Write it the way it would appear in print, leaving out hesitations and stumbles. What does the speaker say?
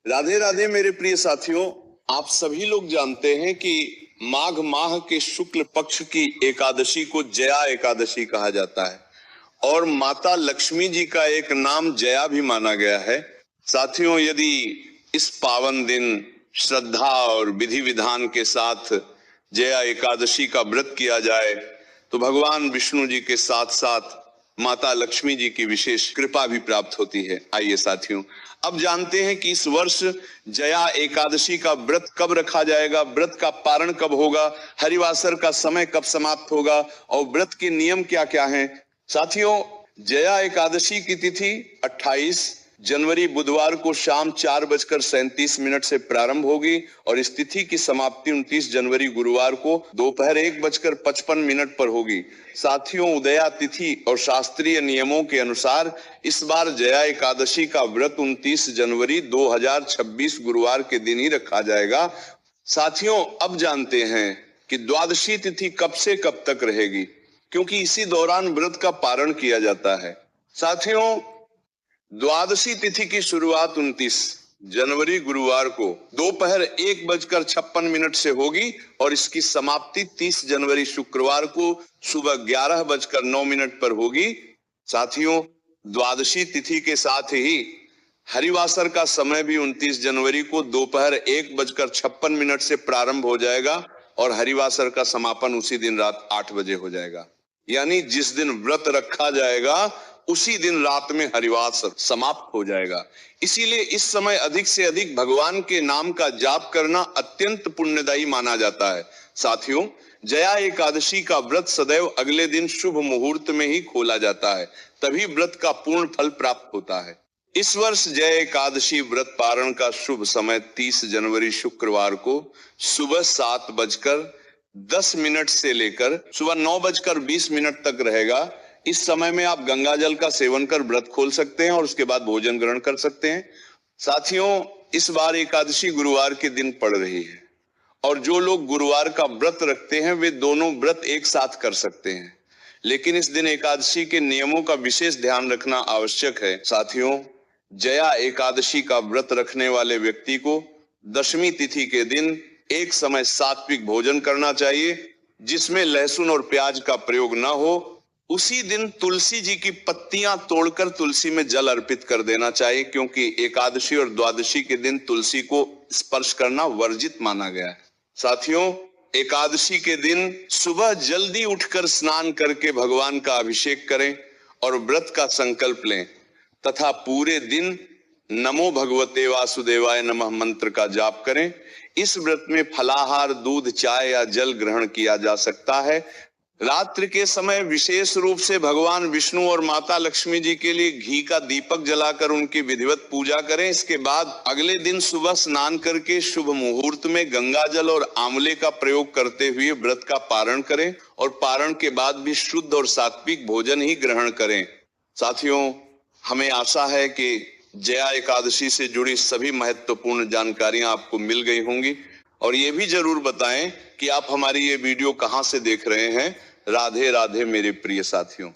राधे राधे मेरे प्रिय साथियों, आप सभी लोग जानते हैं कि माघ माह के शुक्ल पक्ष की एकादशी को जया एकादशी कहा जाता है और माता लक्ष्मी जी का एक नाम जया भी माना गया है। साथियों, यदि इस पावन दिन श्रद्धा और विधि विधान के साथ जया एकादशी का व्रत किया जाए तो भगवान विष्णु जी के साथ साथ माता लक्ष्मी जी की विशेष कृपा भी प्राप्त होती है। आइए साथियों, अब जानते हैं कि इस वर्ष जया एकादशी का व्रत कब रखा जाएगा, व्रत का पारण कब होगा, हरिवासर का समय कब समाप्त होगा और व्रत के नियम क्या क्या हैं। साथियों, जया एकादशी की तिथि 28 जनवरी बुधवार को शाम 4:37 से प्रारंभ होगी और इस तिथि की समाप्ति 29 जनवरी गुरुवार को दोपहर 1:55 पर होगी। साथियों, उदया तिथि और शास्त्रीय नियमों के अनुसार इस बार जया एकादशी का व्रत 29 जनवरी 2026 गुरुवार के दिन ही रखा जाएगा। साथियों, अब जानते हैं कि द्वादशी तिथि कब से कब तक रहेगी, क्योंकि इसी दौरान व्रत का पारण किया जाता है। साथियों, द्वादशी तिथि की शुरुआत 29 जनवरी गुरुवार को दोपहर 1:56 से होगी और इसकी समाप्ति 30 जनवरी शुक्रवार को सुबह 11:09 पर होगी। साथियों, द्वादशी तिथि के साथ ही हरिवासर का समय भी 29 जनवरी को दोपहर 1:56 से प्रारंभ हो जाएगा और हरिवासर का समापन उसी दिन रात 8 बजे हो जाएगा। यानी जिस दिन व्रत रखा जाएगा उसी दिन रात में हरिवासर समाप्त हो जाएगा। इसीलिए इस समय अधिक से अधिक भगवान के नाम का जाप करना अत्यंत पुण्यदायी माना जाता है। साथियों, जया एकादशी का व्रत सदैव अगले दिन शुभ मुहूर्त में ही खोला जाता है, तभी व्रत का पूर्ण फल प्राप्त होता है। इस वर्ष जया एकादशी व्रत पारण का शुभ समय 30 जनवरी शुक्रवार को सुबह 7:10 से लेकर सुबह 9:20 तक रहेगा। इस समय में आप गंगा जल का सेवन कर व्रत खोल सकते हैं और उसके बाद भोजन ग्रहण कर सकते हैं। साथियों, इस बार एकादशी गुरुवार के दिन पड़ रही है और जो लोग गुरुवार का व्रत रखते हैं वे दोनों व्रत एक साथ कर सकते हैं, लेकिन इस दिन एकादशी के नियमों का विशेष ध्यान रखना आवश्यक है। साथियों, जया एकादशी का व्रत रखने वाले व्यक्ति को दशमी तिथि के दिन एक समय सात्विक भोजन करना चाहिए जिसमें लहसुन और प्याज का प्रयोग न हो। उसी दिन तुलसी जी की पत्तियां तोड़कर तुलसी में जल अर्पित कर देना चाहिए, क्योंकि एकादशी और द्वादशी के दिन तुलसी को स्पर्श करना वर्जित माना गया है। साथियों, एकादशी के दिन सुबह जल्दी उठकर स्नान करके भगवान का अभिषेक करें और व्रत का संकल्प लें तथा पूरे दिन नमो भगवते वासुदेवाय नमः मंत्र का जाप करें। इस व्रत में फलाहार, दूध, चाय या जल ग्रहण किया जा सकता है। रात्रि के समय विशेष रूप से भगवान विष्णु और माता लक्ष्मी जी के लिए घी का दीपक जलाकर उनकी विधिवत पूजा करें। इसके बाद अगले दिन सुबह स्नान करके शुभ मुहूर्त में गंगा जल और आंवले का प्रयोग करते हुए व्रत का पारण करें और पारण के बाद भी शुद्ध और सात्विक भोजन ही ग्रहण करें। साथियों, हमें आशा है कि जया एकादशी से जुड़ी सभी महत्वपूर्ण जानकारियां आपको मिल गई होंगी और ये भी जरूर बताएं कि आप हमारी ये वीडियो कहां से देख रहे हैं। राधे राधे मेरे प्रिय साथियों।